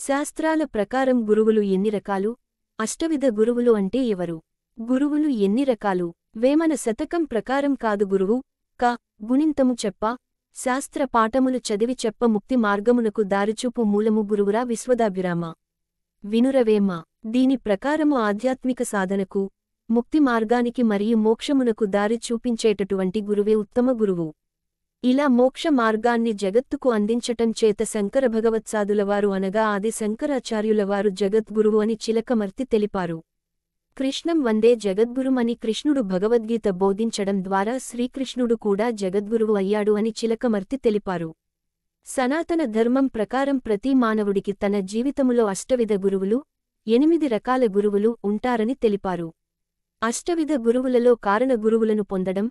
శాస్త్రాల ప్రకారం గురువులు ఎన్ని రకాలు? అష్టవిధ గురువులు అంటే ఎవరు? గురువులు ఎన్ని రకాలు? వేమన శతకం ప్రకారం కాదు గురువు గుణింతము చెప్ప శాస్త్ర పాఠములు చదివి చెప్ప ముక్తి మార్గమునకు దారిచూపు మూలము గురువురా విశ్వదాభిరామ వినురవేమ. దీని ప్రకారము ఆధ్యాత్మిక సాధనకు, ముక్తి మార్గానికి మరియు మోక్షమునకు దారి చూపించేటటువంటి గురువే ఉత్తమ గురువు. ఇలా మోక్ష మార్గాన్ని జగత్తుకు అందించటం చేత శంకర భగవత్సాదులవారు అనగా ఆది శంకరాచార్యులవారు జగద్గురువు అని చిలకమర్తి తెలిపారు. కృష్ణం వందే జగద్గురుమని కృష్ణుడు భగవద్గీత బోధించడం ద్వారా శ్రీకృష్ణుడు కూడా జగద్గురువు అయ్యాడు అని చిలకమర్తి తెలిపారు. సనాతన ధర్మం ప్రకారం ప్రతి మానవుడికి తన జీవితములో అష్టవిధ గురువులు, 8 రకాల గురువులు ఉంటారని తెలిపారు. అష్టవిధ గురువులలో కారణ గురువులను పొందడం,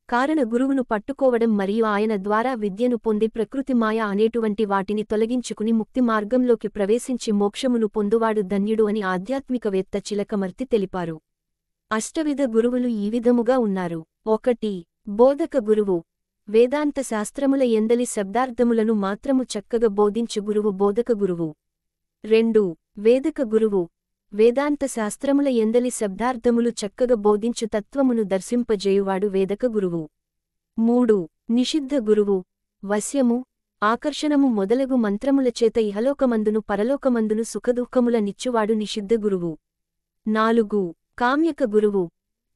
కారణ గురువును పట్టుకోవడం మరియు ఆయన ద్వారా విద్యను పొంది ప్రకృతి మాయ అనేటువంటి వాటిని తొలగించుకుని ముక్తి మార్గంలోకి ప్రవేశించి మోక్షమును పొందువాడు ధన్యుడు అని ఆధ్యాత్మికవేత్త చిలకమర్తి తెలిపారు. అష్టవిధ గురువులు ఈ విధముగా ఉన్నారు. 1. బోధక గురువు. వేదాంత శాస్త్రముల ఎందలి శబ్దార్థములను మాత్రము చక్కగా బోధించు గురువు బోధక గురువు. 2. వేదక గురువు. వేదాంత శాస్త్రముల ఎందలి శబ్దార్థములు చక్కగా బోధించు తత్వమును దర్శింపజేయువాడు వేదక గురువు. 3. నిషిద్ధ గురువు. వశ్యము, ఆకర్షణము మొదలగు మంత్రముల చేత ఇహలోకమందును పరలోకమందును సుఖదుఃఖముల నిచ్చువాడు నిషిద్ధ గురువు. 4. కామ్యక గురువు.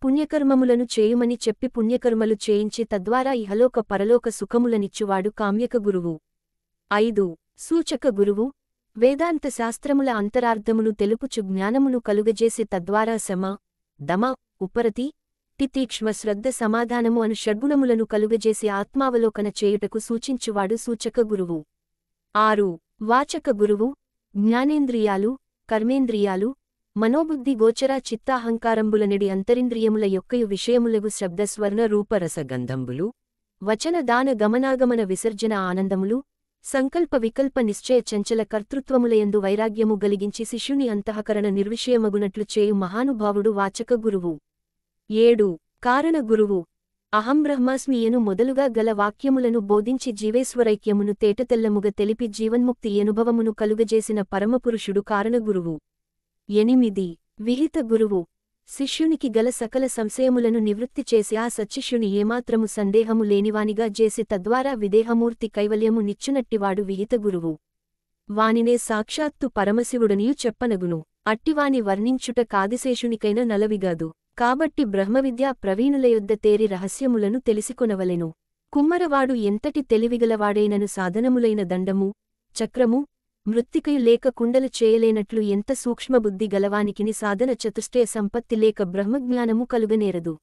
పుణ్యకర్మములను చేయుమని చెప్పి పుణ్యకర్మలు చేయించి తద్వారా ఇహలోక పరలోక సుఖములనిచ్చువాడు కామ్యక గురువు. 5. సూచక గురువు. వేదాంత శాస్త్రముల అంతరార్థమును తెలుపుచు జ్ఞానమును కలుగజేసి తద్వారా శమ, దమ, ఉపరతి, తితీక్ష్మ శ్రద్ధ సమాధానము అను షడ్గుణములను కలుగజేసి ఆత్మావలోకన చేయుటకు సూచించువాడు సూచక గురువు. 6. వాచక గురువు. జ్ఞానేంద్రియాలు, కర్మేంద్రియాలు, మనోబుద్ధి గోచర చిత్తాహంకారంబులనెడి అంతరింద్రియముల యొక్కయు విషయములగు శబ్దస్వర్ణ రూపరసగంధంబులు, వచన దాన గమనాగమన విసర్జన ఆనందములు, సంకల్ప వికల్ప నిశ్చయ చంచల కర్తృత్వములయందు వైరాగ్యము గలిగించి శిష్యుని అంతఃకరణ నిర్విషయమగునట్లు చేయు మహానుభావుడు వాచక గురువు. 7. కారణ గురువు. అహం బ్రహ్మాస్మియను మొదలుగా గల వాక్యములను బోధించి జీవేశ్వరైక్యమును తేటతెల్లముగ తెలిపి జీవన్ముక్తి అనుభవమును కలుగజేసిన పరమపురుషుడు కారణగురువు. 8. విహిత గురువు. శిష్యునికి గల సకల సంశయములను నివృత్తి చేసి ఆ సచ్చిష్యుని ఏమాత్రము సందేహము లేనివానిగా చేసి తద్వారా విదేహమూర్తి కైవల్యము నిచ్చునట్టివాడు విహిత గురువు. వానినే సాక్షాత్తు పరమశివుడనియు చెప్పనగును. అట్టివాని వర్ణించుట కాదిశేషునికైన నలవిగాదు. కాబట్టి బ్రహ్మవిద్యా ప్రవీణులయొద్ద తేరి రహస్యములను తెలిసికొనవలెను. కుమ్మరవాడు ఎంతటి తెలివిగలవాడైనను సాధనములైన దండము, చక్రము, మృత్తికయు లేక కుండలు చేయలేనట్లు ఎంత సూక్ష్మబుద్ధి గలవానికిని సాధన చతుష్టయ సంపత్తి లేక బ్రహ్మజ్ఞానము కలుగనేరదు.